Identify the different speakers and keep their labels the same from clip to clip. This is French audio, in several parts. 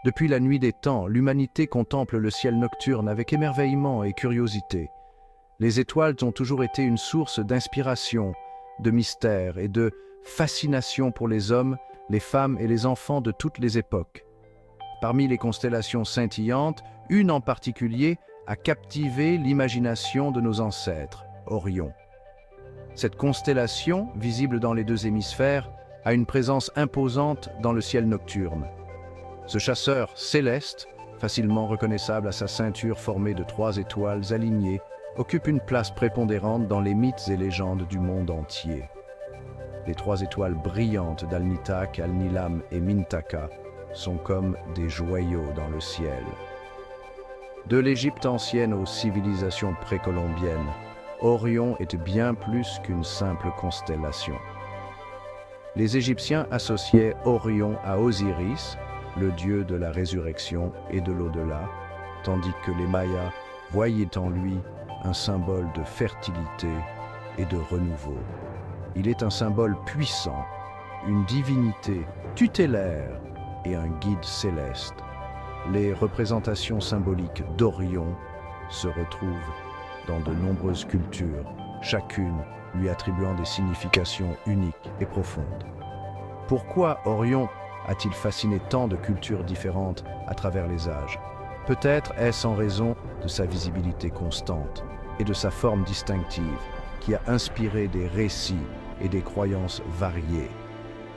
Speaker 1: Depuis la nuit des temps, l'humanité contemple le ciel nocturne avec émerveillement et curiosité. Les étoiles ont toujours été une source d'inspiration, de mystère et de fascination pour les hommes, les femmes et les enfants de toutes les époques. Parmi les constellations scintillantes, une en particulier a captivé l'imagination de nos ancêtres, Orion. Cette constellation, visible dans les deux hémisphères, a une présence imposante dans le ciel nocturne. Ce chasseur céleste, facilement reconnaissable à sa ceinture formée de 3 étoiles alignées, occupe une place prépondérante dans les mythes et légendes du monde entier. Les 3 étoiles brillantes d'Alnitak, Alnilam et Mintaka sont comme des joyaux dans le ciel. De l'Égypte ancienne aux civilisations précolombiennes, Orion est bien plus qu'une simple constellation. Les Égyptiens associaient Orion à Osiris, le dieu de la résurrection et de l'au-delà, tandis que les Mayas voyaient en lui un symbole de fertilité et de renouveau. Il est un symbole puissant, une divinité tutélaire et un guide céleste. Les représentations symboliques d'Orion se retrouvent dans de nombreuses cultures, chacune lui attribuant des significations uniques et profondes. Pourquoi Orion a-t-il fasciné tant de cultures différentes à travers les âges? Peut-être est-ce en raison de sa visibilité constante et de sa forme distinctive qui a inspiré des récits et des croyances variées.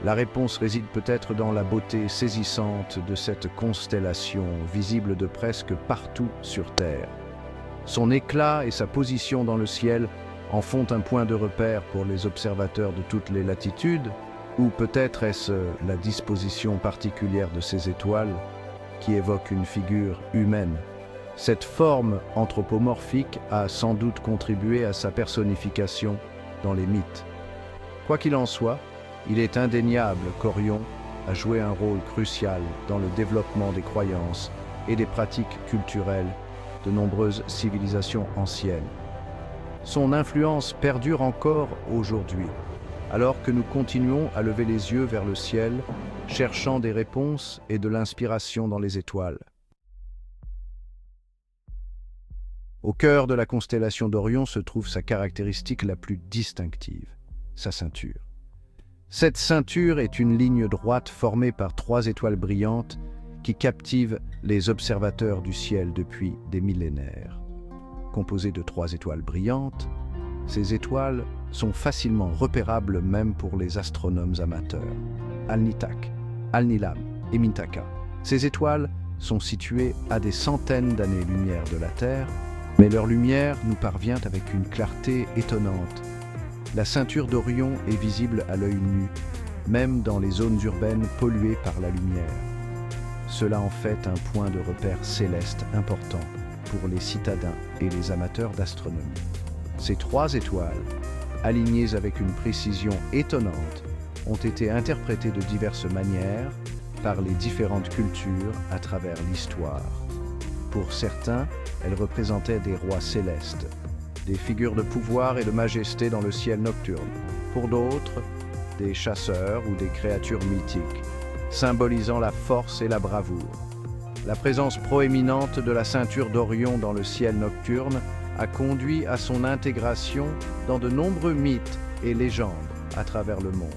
Speaker 1: La réponse réside peut-être dans la beauté saisissante de cette constellation visible de presque partout sur Terre. Son éclat et sa position dans le ciel en font un point de repère pour les observateurs de toutes les latitudes, ou peut-être est-ce la disposition particulière de ces étoiles qui évoque une figure humaine. Cette forme anthropomorphique a sans doute contribué à sa personnification dans les mythes. Quoi qu'il en soit, il est indéniable qu'Orion a joué un rôle crucial dans le développement des croyances et des pratiques culturelles de nombreuses civilisations anciennes. Son influence perdure encore aujourd'hui, alors que nous continuons à lever les yeux vers le ciel, cherchant des réponses et de l'inspiration dans les étoiles. Au cœur de la constellation d'Orion se trouve sa caractéristique la plus distinctive, sa ceinture. Cette ceinture est une ligne droite formée par 3 étoiles brillantes qui captivent les observateurs du ciel depuis des millénaires. Composée de 3 étoiles brillantes, ces étoiles sont facilement repérables même pour les astronomes amateurs. Alnitak, Alnilam et Mintaka. Ces étoiles sont situées à des centaines d'années-lumière de la Terre, mais leur lumière nous parvient avec une clarté étonnante. La ceinture d'Orion est visible à l'œil nu, même dans les zones urbaines polluées par la lumière. Cela en fait un point de repère céleste important pour les citadins et les amateurs d'astronomie. Ces 3 étoiles, alignées avec une précision étonnante, ont été interprétées de diverses manières par les différentes cultures à travers l'histoire. Pour certains, elles représentaient des rois célestes, des figures de pouvoir et de majesté dans le ciel nocturne. Pour d'autres, des chasseurs ou des créatures mythiques, symbolisant la force et la bravoure. La présence proéminente de la ceinture d'Orion dans le ciel nocturne a conduit à son intégration dans de nombreux mythes et légendes à travers le monde.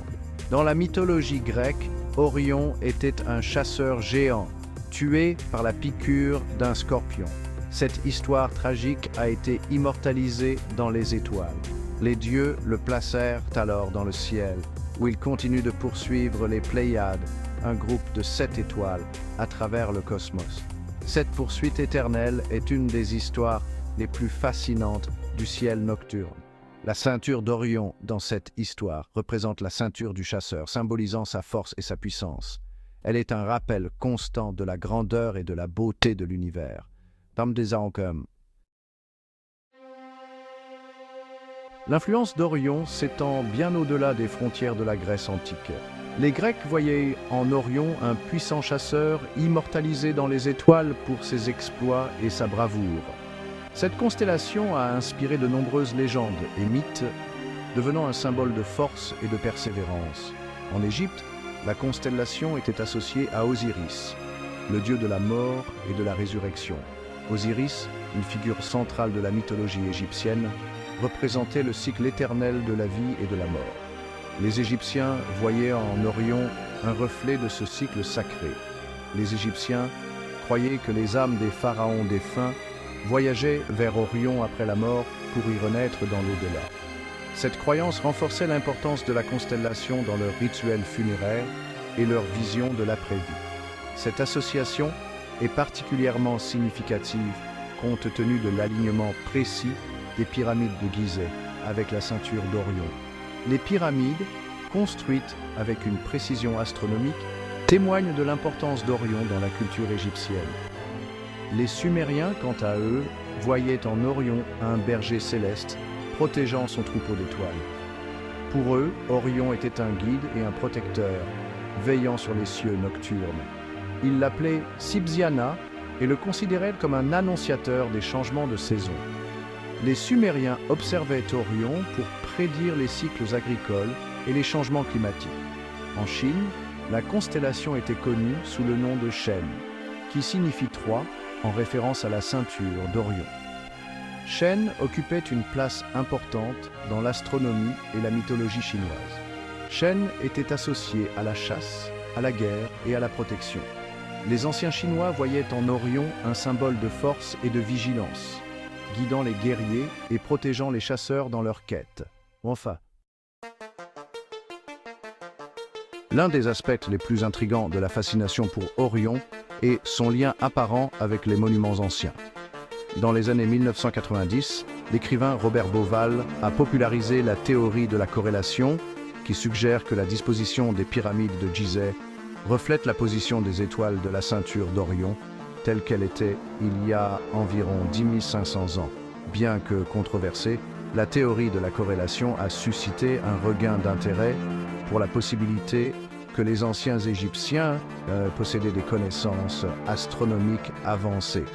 Speaker 1: Dans la mythologie grecque, Orion était un chasseur géant, tué par la piqûre d'un scorpion. Cette histoire tragique a été immortalisée dans les étoiles. Les dieux le placèrent alors dans le ciel, où il continue de poursuivre les Pléiades, un groupe de 7 étoiles, à travers le cosmos. Cette poursuite éternelle est une des histoires les plus fascinantes du ciel nocturne. La ceinture d'Orion dans cette histoire représente la ceinture du chasseur, symbolisant sa force et sa puissance. Elle est un rappel constant de la grandeur et de la beauté de l'univers. L'influence d'Orion s'étend bien au-delà des frontières de la Grèce antique. Les Grecs voyaient en Orion un puissant chasseur immortalisé dans les étoiles pour ses exploits et sa bravoure. Cette constellation a inspiré de nombreuses légendes et mythes, devenant un symbole de force et de persévérance. En Égypte, la constellation était associée à Osiris, le dieu de la mort et de la résurrection. Osiris, une figure centrale de la mythologie égyptienne, représentait le cycle éternel de la vie et de la mort. Les Égyptiens voyaient en Orion un reflet de ce cycle sacré. Les Égyptiens croyaient que les âmes des pharaons défunts voyageaient vers Orion après la mort pour y renaître dans l'au-delà. Cette croyance renforçait l'importance de la constellation dans leurs rituels funéraires et leur vision de l'après-vie. Cette association est particulièrement significative compte tenu de l'alignement précis des pyramides de Gizeh avec la ceinture d'Orion. Les pyramides, construites avec une précision astronomique, témoignent de l'importance d'Orion dans la culture égyptienne. Les Sumériens, quant à eux, voyaient en Orion un berger céleste protégeant son troupeau d'étoiles. Pour eux, Orion était un guide et un protecteur, veillant sur les cieux nocturnes. Ils l'appelaient Sibziana et le considéraient comme un annonciateur des changements de saison. Les Sumériens observaient Orion pour prédire les cycles agricoles et les changements climatiques. En Chine, la constellation était connue sous le nom de Shen, qui signifie 3 en référence à la ceinture d'Orion. Shen occupait une place importante dans l'astronomie et la mythologie chinoise. Shen était associé à la chasse, à la guerre et à la protection. Les anciens Chinois voyaient en Orion un symbole de force et de vigilance, guidant les guerriers et protégeant les chasseurs dans leur quête. Enfin, l'un des aspects les plus intrigants de la fascination pour Orion est son lien apparent avec les monuments anciens. Dans les années 1990, l'écrivain Robert Bauval a popularisé la théorie de la corrélation qui suggère que la disposition des pyramides de Gizeh reflète la position des étoiles de la ceinture d'Orion telle qu'elle était il y a environ 10 500 ans. Bien que controversée, la théorie de la corrélation a suscité un regain d'intérêt pour la possibilité que les anciens Égyptiens possédaient des connaissances astronomiques avancées.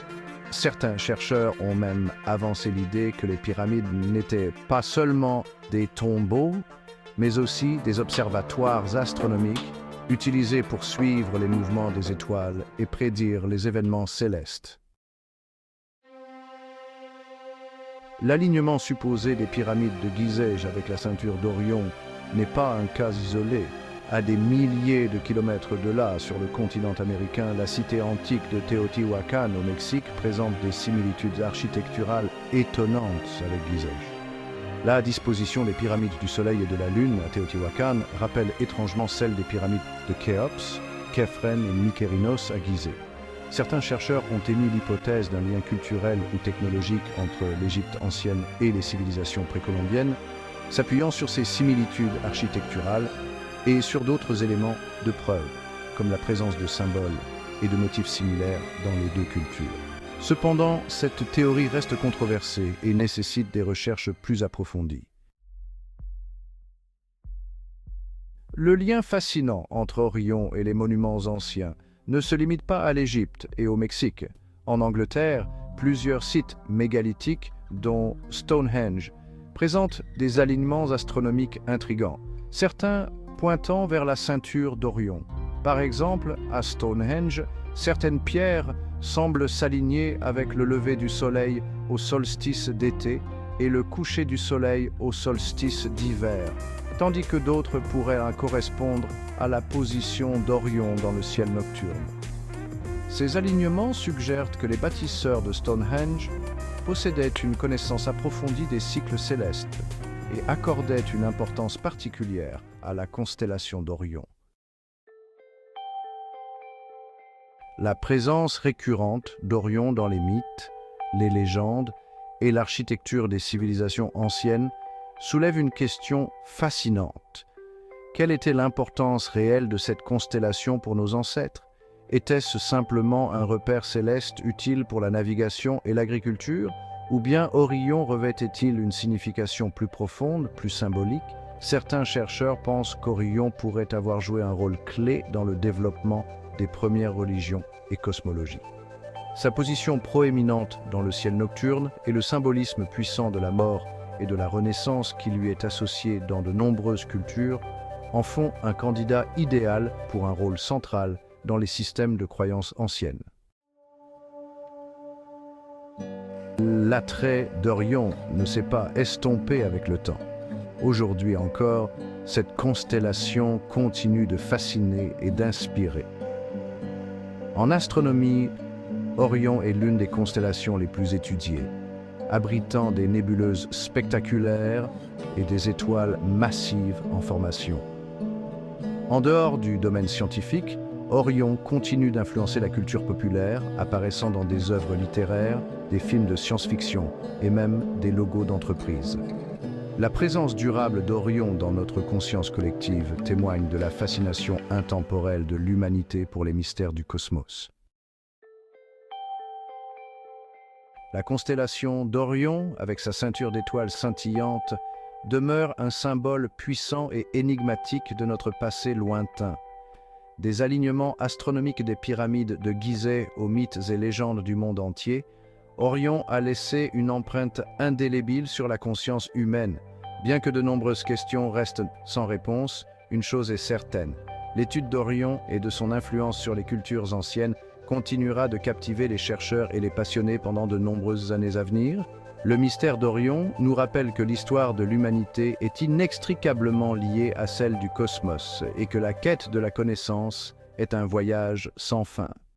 Speaker 1: Certains chercheurs ont même avancé l'idée que les pyramides n'étaient pas seulement des tombeaux, mais aussi des observatoires astronomiques utilisés pour suivre les mouvements des étoiles et prédire les événements célestes. L'alignement supposé des pyramides de Gizeh avec la ceinture d'Orion n'est pas un cas isolé. À des milliers de kilomètres de là, sur le continent américain, la cité antique de Teotihuacan au Mexique présente des similitudes architecturales étonnantes avec Gizeh. La disposition des pyramides du Soleil et de la Lune à Teotihuacan rappelle étrangement celle des pyramides de Khéops, Khéphren et Mykérinos à Gizeh. Certains chercheurs ont émis l'hypothèse d'un lien culturel ou technologique entre l'Égypte ancienne et les civilisations précolombiennes, s'appuyant sur ces similitudes architecturales et sur d'autres éléments de preuve, comme la présence de symboles et de motifs similaires dans les deux cultures. Cependant, cette théorie reste controversée et nécessite des recherches plus approfondies. Le lien fascinant entre Orion et les monuments anciens ne se limite pas à l'Égypte et au Mexique. En Angleterre, plusieurs sites mégalithiques, dont Stonehenge, présentent des alignements astronomiques intrigants, certains pointant vers la ceinture d'Orion. Par exemple, à Stonehenge, certaines pierres semblent s'aligner avec le lever du soleil au solstice d'été et le coucher du soleil au solstice d'hiver, tandis que d'autres pourraient correspondre à la position d'Orion dans le ciel nocturne. Ces alignements suggèrent que les bâtisseurs de Stonehenge possédaient une connaissance approfondie des cycles célestes et accordaient une importance particulière à la constellation d'Orion. La présence récurrente d'Orion dans les mythes, les légendes et l'architecture des civilisations anciennes soulève une question fascinante. Quelle était l'importance réelle de cette constellation pour nos ancêtres? Était-ce simplement un repère céleste utile pour la navigation et l'agriculture? Ou bien Orion revêtait-il une signification plus profonde, plus symbolique? Certains chercheurs pensent qu'Orion pourrait avoir joué un rôle clé dans le développement des premières religions et cosmologies. Sa position proéminente dans le ciel nocturne et le symbolisme puissant de la mort et de la renaissance qui lui est associé dans de nombreuses cultures en font un candidat idéal pour un rôle central dans les systèmes de croyances anciennes. L'attrait d'Orion ne s'est pas estompé avec le temps. Aujourd'hui encore, cette constellation continue de fasciner et d'inspirer. En astronomie, Orion est l'une des constellations les plus étudiées, abritant des nébuleuses spectaculaires et des étoiles massives en formation. En dehors du domaine scientifique, Orion continue d'influencer la culture populaire, apparaissant dans des œuvres littéraires, des films de science-fiction et même des logos d'entreprises. La présence durable d'Orion dans notre conscience collective témoigne de la fascination intemporelle de l'humanité pour les mystères du cosmos. La constellation d'Orion, avec sa ceinture d'étoiles scintillantes, demeure un symbole puissant et énigmatique de notre passé lointain. Des alignements astronomiques des pyramides de Gizeh aux mythes et légendes du monde entier, Orion a laissé une empreinte indélébile sur la conscience humaine. Bien que de nombreuses questions restent sans réponse, une chose est certaine. L'étude d'Orion et de son influence sur les cultures anciennes continuera de captiver les chercheurs et les passionnés pendant de nombreuses années à venir. Le mystère d'Orion nous rappelle que l'histoire de l'humanité est inextricablement liée à celle du cosmos et que la quête de la connaissance est un voyage sans fin.